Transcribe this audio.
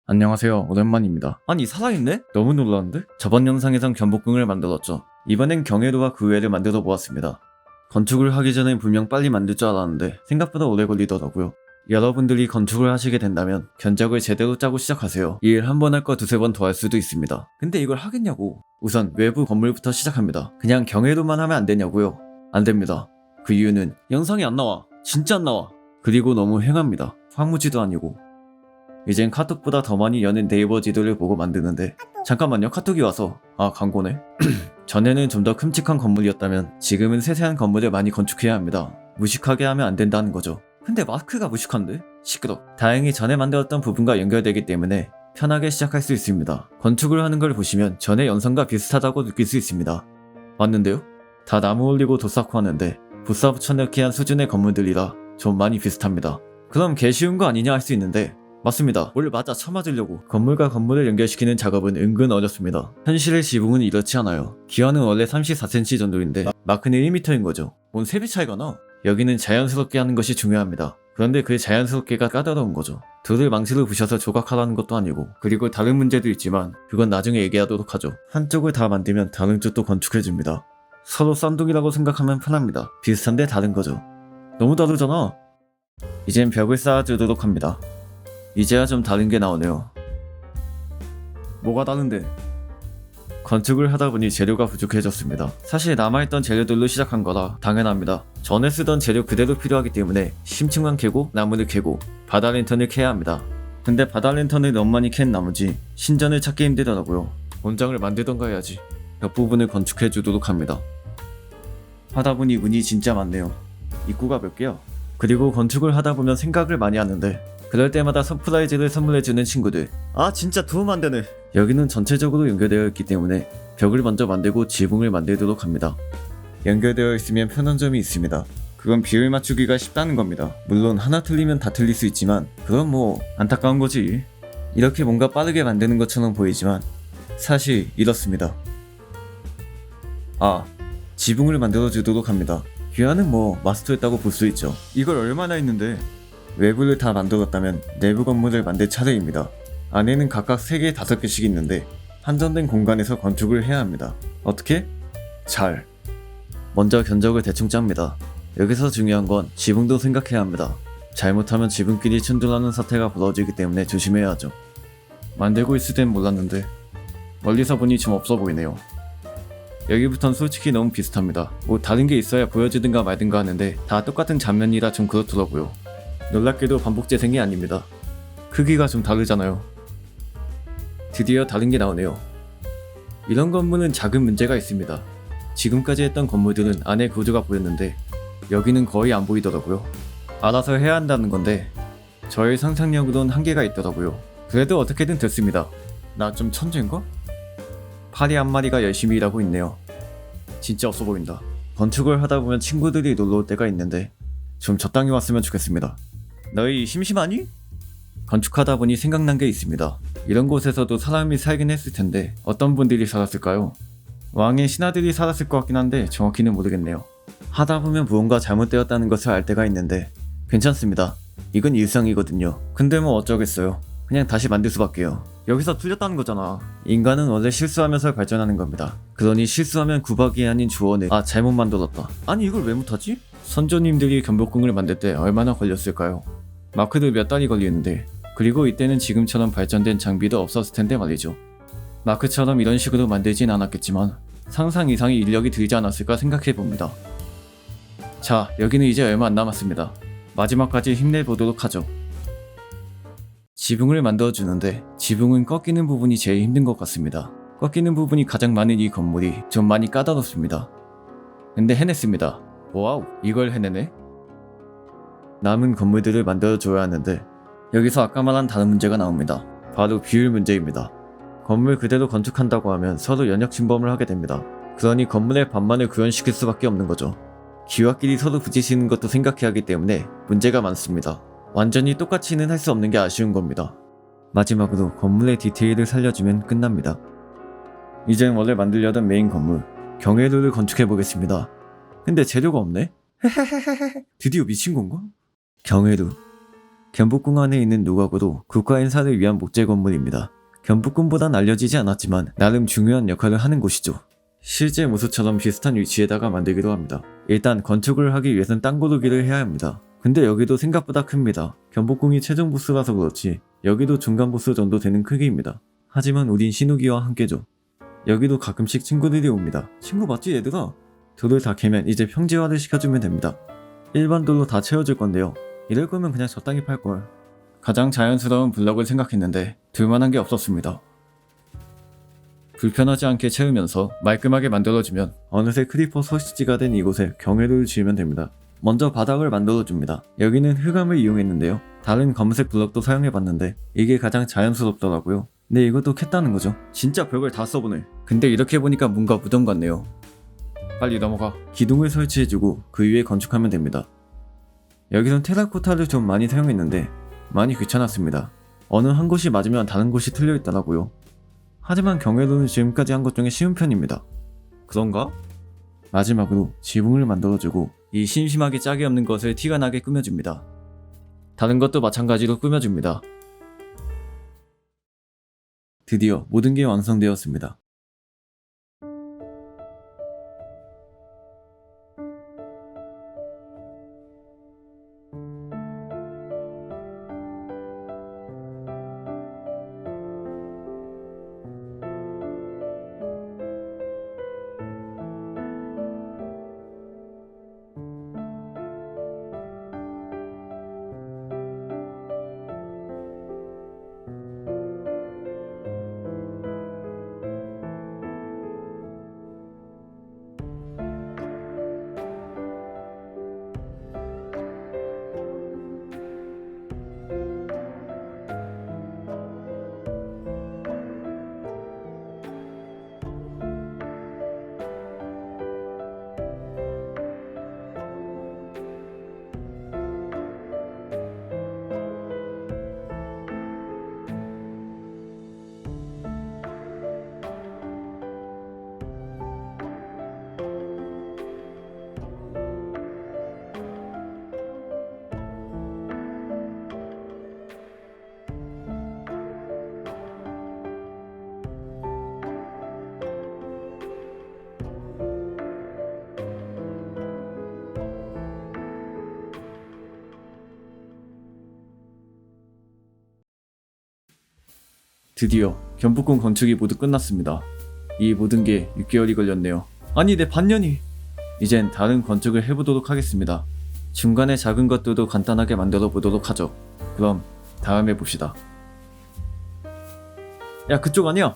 안녕하세요. 오랜만입니다. 아니 살아있네? 너무 놀라운데? 저번 영상에선 경복궁을 만들었죠. 이번엔 경회도와 그 외를 만들어 보았습니다. 건축을 하기 전에 분명 빨리 만들 줄 알았는데 생각보다 오래 걸리더라고요. 여러분들이 건축을 하시게 된다면 견적을 제대로 짜고 시작하세요. 이 일 한 번 할 거 두세 번 더 할 수도 있습니다. 근데 이걸 하겠냐고. 우선 외부 건물부터 시작합니다. 그냥 경회도만 하면 안 되냐고요? 안 됩니다. 그 이유는 영상이 안 나와. 진짜 안 나와. 그리고 너무 행합니다. 황무지도 아니고. 이젠 카톡보다 더 많이 여는 네이버 지도를 보고 만드는데 잠깐만요, 카톡이 와서. 아, 광고네. 전에는 좀 더 큼직한 건물이었다면 지금은 세세한 건물을 많이 건축해야 합니다. 무식하게 하면 안 된다는 거죠. 근데 마크가 무식한데? 시끄러. 다행히 전에 만들었던 부분과 연결되기 때문에 편하게 시작할 수 있습니다. 건축을 하는 걸 보시면 전의 영상과 비슷하다고 느낄 수 있습니다. 맞는데요? 다 나무 올리고 도 쌓고 하는데 부싸 붙여넣기 한 수준의 건물들이라 좀 많이 비슷합니다. 그럼 개 쉬운 거 아니냐 할 수 있는데 맞습니다. 뭘 맞아 쳐맞으려고 건물과 건물을 연결시키는 작업은 은근 어렵습니다. 현실의 지붕은 이렇지 않아요. 기와는 원래 34cm 정도인데 마크는 1m인 거죠. 뭔 3배 차이가 나? 여기는 자연스럽게 하는 것이 중요합니다. 그런데 그 자연스럽게가 까다로운 거죠. 돌을 망치로 부셔서 조각하라는 것도 아니고, 그리고 다른 문제도 있지만 그건 나중에 얘기하도록 하죠. 한쪽을 다 만들면 다른 쪽도 건축해줍니다. 서로 쌍둥이라고 생각하면 편합니다. 비슷한데 다른 거죠. 너무 다르잖아. 이젠 벽을 쌓아주도록 합니다. 이제야 좀 다른 게 나오네요. 뭐가 다른데? 건축을 하다 보니 재료가 부족해졌습니다. 사실 남아있던 재료들로 시작한 거라 당연합니다. 전에 쓰던 재료 그대로 필요하기 때문에 심층만 캐고 나무를 캐고 바다 랜턴을 캐야 합니다. 근데 바다 랜턴을 너무 많이 캔 나머지 신전을 찾기 힘들더라고요. 원장을 만들던가 해야지. 몇 부분을 건축해 주도록 합니다. 하다 보니 운이 진짜 많네요. 입구가 몇 개야? 그리고 건축을 하다 보면 생각을 많이 하는데 그럴 때마다 서프라이즈를 선물해주는 친구들. 아 진짜 도움 안 되네. 여기는 전체적으로 연결되어 있기 때문에 벽을 먼저 만들고 지붕을 만들도록 합니다. 연결되어 있으면 편한 점이 있습니다. 그건 비율 맞추기가 쉽다는 겁니다. 물론 하나 틀리면 다 틀릴 수 있지만 그건 뭐 안타까운 거지. 이렇게 뭔가 빠르게 만드는 것처럼 보이지만 사실 이렇습니다. 아, 지붕을 만들어 주도록 합니다. 귀하는 뭐 마스터했다고 볼 수 있죠. 이걸 얼마나 했는데. 외부를 다 만들었다면 내부 건물을 만들 차례입니다. 안에는 각각 3개, 5개씩 있는데 한정된 공간에서 건축을 해야 합니다. 어떻게? 잘. 먼저 견적을 대충 짭니다. 여기서 중요한 건 지붕도 생각해야 합니다. 잘못하면 지붕끼리 충돌하는 사태가 벌어지기 때문에 조심해야 하죠. 만들고 있을 땐 몰랐는데 멀리서 보니 좀 없어 보이네요. 여기부턴 솔직히 너무 비슷합니다. 뭐 다른 게 있어야 보여지든가 말든가 하는데 다 똑같은 장면이라 좀 그렇더라고요. 놀랍게도 반복 재생이 아닙니다. 크기가 좀 다르잖아요. 드디어 다른 게 나오네요. 이런 건물은 작은 문제가 있습니다. 지금까지 했던 건물들은 안에 구조가 보였는데 여기는 거의 안 보이더라고요. 알아서 해야 한다는 건데 저의 상상력으론 한계가 있더라고요. 그래도 어떻게든 됐습니다. 나 좀 천재인가? 파리 한 마리가 열심히 일하고 있네요. 진짜 없어 보인다. 건축을 하다 보면 친구들이 놀러 올 때가 있는데 좀 적당히 왔으면 좋겠습니다. 너희 심심하니? 건축하다 보니 생각난 게 있습니다. 이런 곳에서도 사람이 살긴 했을 텐데 어떤 분들이 살았을까요? 왕의 신하들이 살았을 것 같긴 한데 정확히는 모르겠네요. 하다 보면 무언가 잘못되었다는 것을 알 때가 있는데 괜찮습니다. 이건 일상이거든요. 근데 뭐 어쩌겠어요. 그냥 다시 만들 수밖에요. 여기서 틀렸다는 거잖아. 인간은 원래 실수하면서 발전하는 겁니다. 그러니 실수하면 구박이 아닌 조언을. 아, 잘못 만들었다. 아니 이걸 왜 못하지? 선조님들이 경복궁을 만들 때 얼마나 걸렸을까요? 마크도 몇 달이 걸리는데, 그리고 이때는 지금처럼 발전된 장비도 없었을 텐데 말이죠. 마크처럼 이런 식으로 만들진 않았겠지만 상상 이상의 인력이 들지 않았을까 생각해봅니다. 자, 여기는 이제 얼마 안 남았습니다. 마지막까지 힘내보도록 하죠. 지붕을 만들어주는데 지붕은 꺾이는 부분이 제일 힘든 것 같습니다. 꺾이는 부분이 가장 많은 이 건물이 좀 많이 까다롭습니다. 근데 해냈습니다. 와우, 이걸 해내네? 남은 건물들을 만들어줘야 하는데 여기서 아까 말한 다른 문제가 나옵니다. 바로 비율 문제입니다. 건물 그대로 건축한다고 하면 서로 연역 침범을 하게 됩니다. 그러니 건물의 반만을 구현시킬 수밖에 없는 거죠. 기와끼리 서로 부딪히는 것도 생각해야 하기 때문에 문제가 많습니다. 완전히 똑같이는 할 수 없는 게 아쉬운 겁니다. 마지막으로 건물의 디테일을 살려주면 끝납니다. 이젠 원래 만들려던 메인 건물 경회도를 건축해보겠습니다. 근데 재료가 없네? 드디어 미친 건가? 경회도 경복궁 안에 있는 노각으로 국가 인사를 위한 목재 건물입니다. 경복궁보단 알려지지 않았지만 나름 중요한 역할을 하는 곳이죠. 실제 모습처럼 비슷한 위치에다가 만들기도 합니다. 일단 건축을 하기 위해선 땅 고르기를 해야 합니다. 근데 여기도 생각보다 큽니다. 경복궁이 최종 보스라서 그렇지 여기도 중간 보스 정도 되는 크기입니다. 하지만 우린 신우기와 함께죠. 여기도 가끔씩 친구들이 옵니다. 친구 맞지 얘들아? 돌을 다 캐면 이제 평지화를 시켜주면 됩니다. 일반 돌로 다 채워줄 건데요. 이럴 거면 그냥 적당히 팔걸. 가장 자연스러운 블럭을 생각했는데 둘만한 게 없었습니다. 불편하지 않게 채우면서 말끔하게 만들어주면 어느새 크리퍼 서식지가 된 이곳에 경회로를 지으면 됩니다. 먼저 바닥을 만들어줍니다. 여기는 흑암을 이용했는데요. 다른 검은색 블럭도 사용해봤는데 이게 가장 자연스럽더라고요. 근데 이것도 캤다는 거죠. 진짜 별걸 다 써보네. 근데 이렇게 보니까 뭔가 무덤 같네요. 빨리 넘어가. 기둥을 설치해주고 그 위에 건축하면 됩니다. 여기선 테라코타를 좀 많이 사용했는데 많이 귀찮았습니다. 어느 한 곳이 맞으면 다른 곳이 틀려있더라고요. 하지만 경회로는 지금까지 한 것 중에 쉬운 편입니다. 그런가? 마지막으로 지붕을 만들어주고 이 심심하게 짝이 없는 것을 티가 나게 꾸며줍니다. 다른 것도 마찬가지로 꾸며줍니다. 드디어 모든 게 완성되었습니다. 드디어 경복궁 건축이 모두 끝났습니다. 이 모든 게 6개월이 걸렸네요. 아니 내 반년이! 이젠 다른 건축을 해보도록 하겠습니다. 중간에 작은 것들도 간단하게 만들어 보도록 하죠. 그럼 다음에 봅시다. 야 그쪽 아니야!